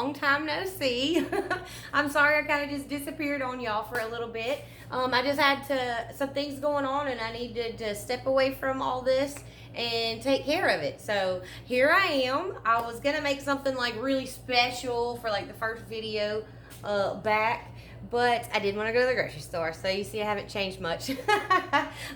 long time no see. I'm sorry I kind of just disappeared on y'all for a little bit. I just had some things going on, and I needed to step away from all this and take care of it. So here I am. I was gonna make something like really special for like the first video back, but I didn't want to go to the grocery store, so you see I haven't changed much.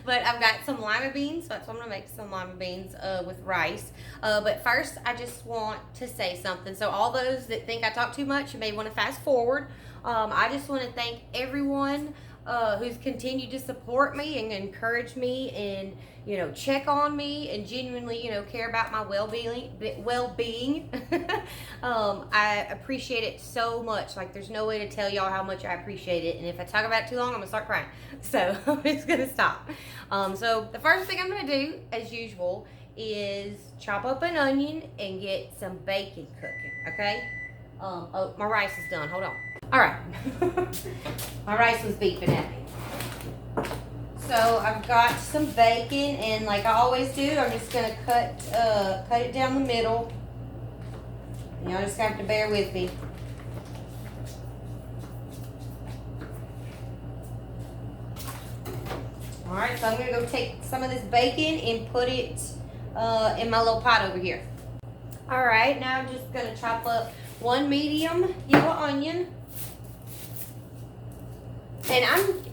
But I've got some lima beans, so that's what I'm gonna make, some lima beans with rice. But first I just want to say something. So all those that think I talk too much, you may want to fast forward. I just want to thank everyone who's continued to support me and encourage me and, you know, check on me and genuinely, you know, care about my well-being. I appreciate it so much. Like, there's no way to tell y'all how much I appreciate it. And if I talk about it too long, I'm gonna start crying. So I'm just gonna stop. So the first thing I'm gonna do, as usual, is chop up an onion and get some bacon cooking. Okay. Oh, my rice is done. Hold on. All right. My rice was beeping at me. So I've got some bacon, and like I always do, I'm just gonna cut it down the middle. And y'all just have to bear with me. All right, so I'm gonna go take some of this bacon and put it in my little pot over here. All right, now I'm just gonna chop up one medium yellow onion. And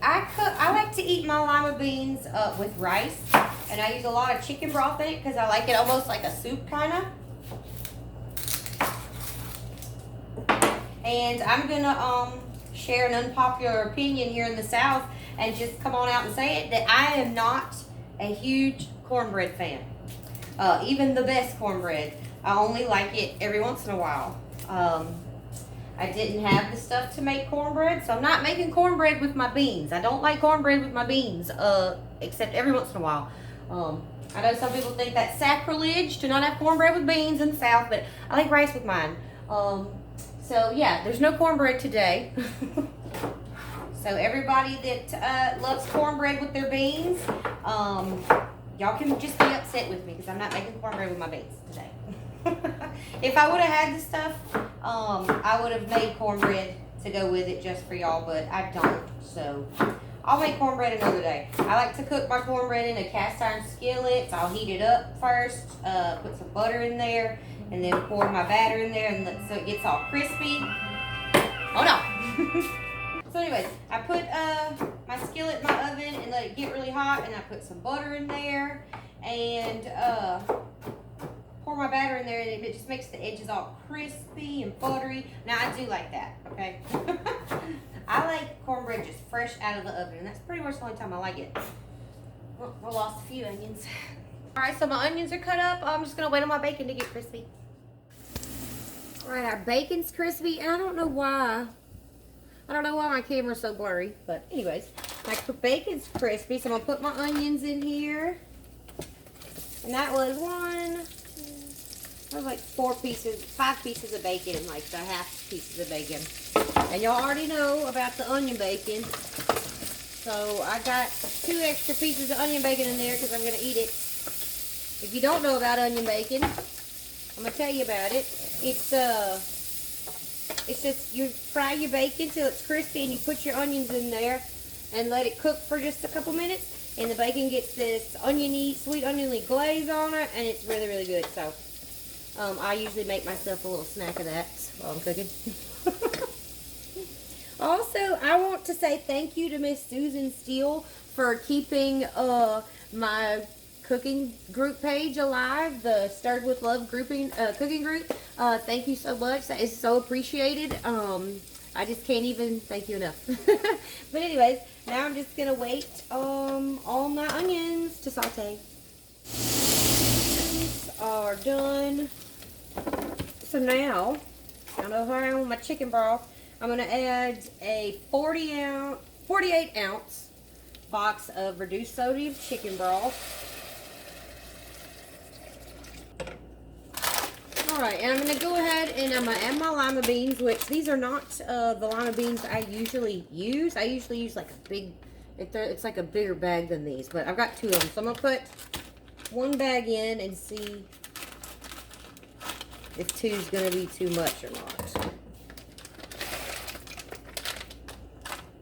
I like to eat my lima beans with rice, and I use a lot of chicken broth in it because I like it almost like a soup kind of. And I'm gonna share an unpopular opinion here in the South and just come on out and say it, that I am not a huge cornbread fan. Even the best cornbread, I only like it every once in a while. I didn't have the stuff to make cornbread, so I'm not making cornbread with my beans. I don't like cornbread with my beans, except every once in a while. I know some people think that's sacrilege to not have cornbread with beans in the South, but I like rice with mine. So yeah, there's no cornbread today. So everybody that loves cornbread with their beans, y'all can just be upset with me because I'm not making cornbread with my beans today. If I would have had the stuff, I would have made cornbread to go with it just for y'all, but I don't, so I'll make cornbread another day. I like to cook my cornbread in a cast iron skillet. So I'll heat it up first, put some butter in there, and then pour my batter in there and so it gets all crispy. Oh no! So anyways, I put my skillet in my oven and let it get really hot, and I put some butter in there and pour my batter in there, and it just makes the edges all crispy and buttery. Now I do like that, okay? I like cornbread just fresh out of the oven, and that's pretty much the only time I like it. Well, I lost a few onions. All right, so my onions are cut up. I'm just gonna wait on my bacon to get crispy. All right, our bacon's crispy, and I don't know why my camera's so blurry, but anyways, my bacon's crispy, so I'm gonna put my onions in here. And that was like 5 pieces of bacon and like the half pieces of bacon. And y'all already know about the onion bacon. So I got 2 extra pieces of onion bacon in there because I'm going to eat it. If you don't know about onion bacon, I'm going to tell you about it. It's just you fry your bacon till it's crispy, and you put your onions in there and let it cook for just a couple minutes. And the bacon gets this oniony, sweet oniony glaze on it, and it's really, really good. So I usually make myself a little snack of that while I'm cooking. Also, I want to say thank you to Miss Susan Steele for keeping my cooking group page alive, the Stirred with Love cooking group. Thank you so much. That is so appreciated. I just can't even thank you enough. But anyways, now I'm just gonna wait all my onions to saute. Onions are done. So now, I know how I want my chicken broth. I'm gonna add a 48 ounce box of reduced sodium chicken broth. Alright, and I'm going to go ahead and I'm going to add my lima beans, which these are not the lima beans I usually use. I usually use like a big, it's like a bigger bag than these, but I've got 2 of them. So I'm going to put 1 bag in and see if 2 is going to be too much or not.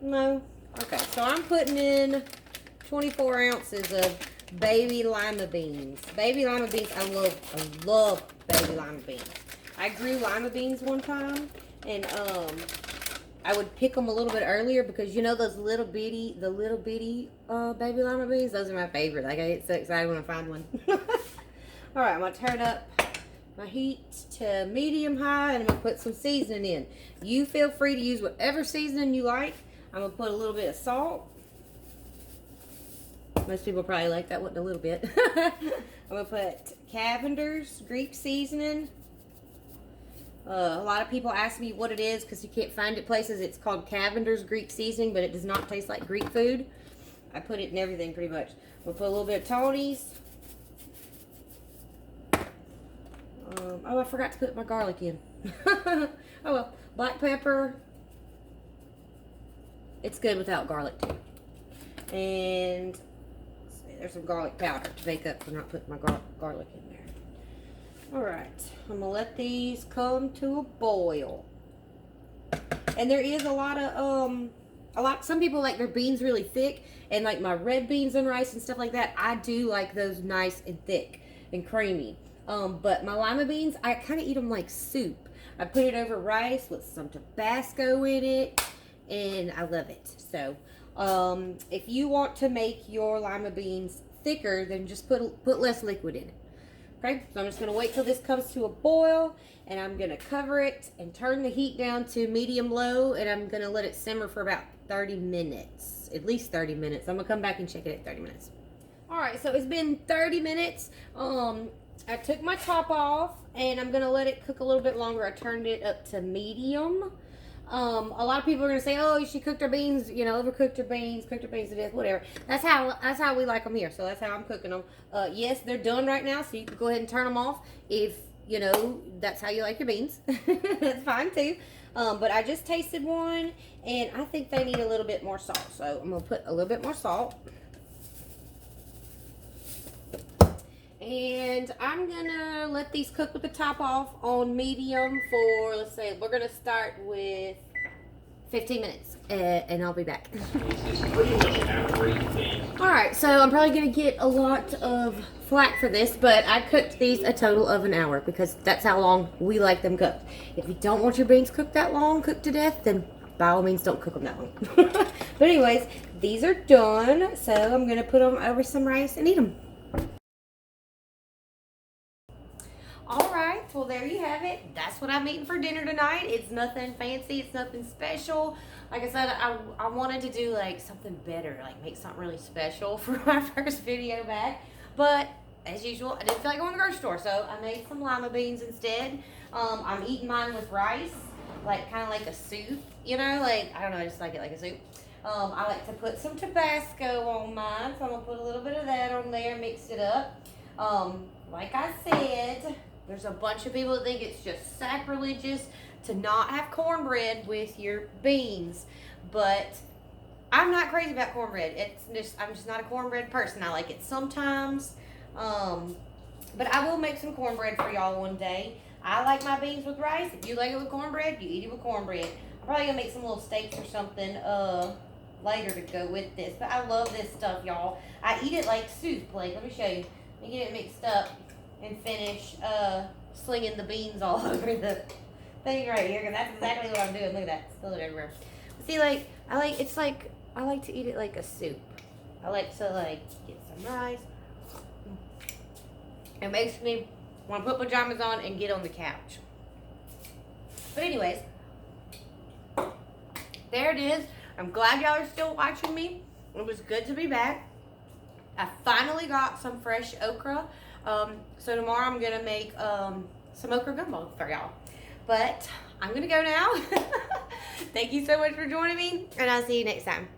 No? Okay, so I'm putting in 24 ounces of baby lima beans. Baby lima beans, I love baby lima beans. I grew lima beans one time, and I would pick them a little bit earlier because you know those little bitty baby lima beans? Those are my favorite. Like, I get so excited when I find one. All right, I'm gonna turn up my heat to medium high, and I'm gonna put some seasoning in. You feel free to use whatever seasoning you like. I'm gonna put a little bit of salt. Most people probably like that one a little bit. I'm gonna put Cavender's Greek seasoning. A lot of people ask me what it is because you can't find it places. It's called Cavender's Greek seasoning, but it does not taste like Greek food. I put it in everything pretty much. We'll put a little bit of Tony's. Oh, I forgot to put my garlic in. Oh well, black pepper. It's good without garlic too. And there's some garlic powder to make up for not putting my garlic in there. Alright, I'm gonna let these come to a boil. And there is a lot of some people like their beans really thick, and like my red beans and rice and stuff like that, I do like those nice and thick and creamy. But my lima beans, I kind of eat them like soup. I put it over rice with some Tabasco in it, and I love it. So, if you want to make your lima beans thicker, then just put less liquid in it. Okay, so I'm just going to wait till this comes to a boil, and I'm going to cover it and turn the heat down to medium-low, and I'm going to let it simmer for about 30 minutes, at least 30 minutes. I'm going to come back and check it at 30 minutes. All right, so it's been 30 minutes. I took my top off, and I'm going to let it cook a little bit longer. I turned it up to medium. A lot of people are going to say, oh, she cooked her beans, you know, overcooked her beans, cooked her beans to death, whatever. That's how we like them here. So that's how I'm cooking them. Yes, they're done right now, so you can go ahead and turn them off if, you know, that's how you like your beans. That's fine too. But I just tasted one, and I think they need a little bit more salt. So I'm going to put a little bit more salt. And I'm going to let these cook with the top off on medium for, let's say, we're going to start with 15 minutes. And I'll be back. Alright, so I'm probably going to get a lot of flack for this, but I cooked these a total of an hour because that's how long we like them cooked. If you don't want your beans cooked that long, cooked to death, then by all means don't cook them that long. But anyways, these are done, so I'm going to put them over some rice and eat them. Alright, well there you have it. That's what I'm eating for dinner tonight. It's nothing fancy, it's nothing special. Like I said, I wanted to do like something better, like make something really special for my first video back. But as usual, I didn't feel like going to the grocery store, so I made some lima beans instead. I'm eating mine with rice, like kind of like a soup, you know, like, I don't know, I just like it like a soup. I like to put some Tabasco on mine, so I'm going to put a little bit of that on there, mix it up. Like I said, there's a bunch of people that think it's just sacrilegious to not have cornbread with your beans, but I'm not crazy about cornbread. I'm just not a cornbread person. I like it sometimes, but I will make some cornbread for y'all one day. I like my beans with rice. If you like it with cornbread, you eat it with cornbread. I'm probably gonna make some little steaks or something later to go with this, but I love this stuff, y'all. I eat it like soup. Like, let me show you. Let me get it mixed up and finish slinging the beans all over the thing right here, because that's exactly what I'm doing. Look at that, spill it everywhere. See, like, I like to eat it like a soup. I like to like get some rice. It makes me want to put pajamas on and get on the couch. But anyways, there it is. I'm glad y'all are still watching me. It was good to be back. I finally got some fresh okra. So tomorrow I'm gonna make some okra gumbo for y'all. But I'm gonna go now. Thank you so much for joining me, and I'll see you next time.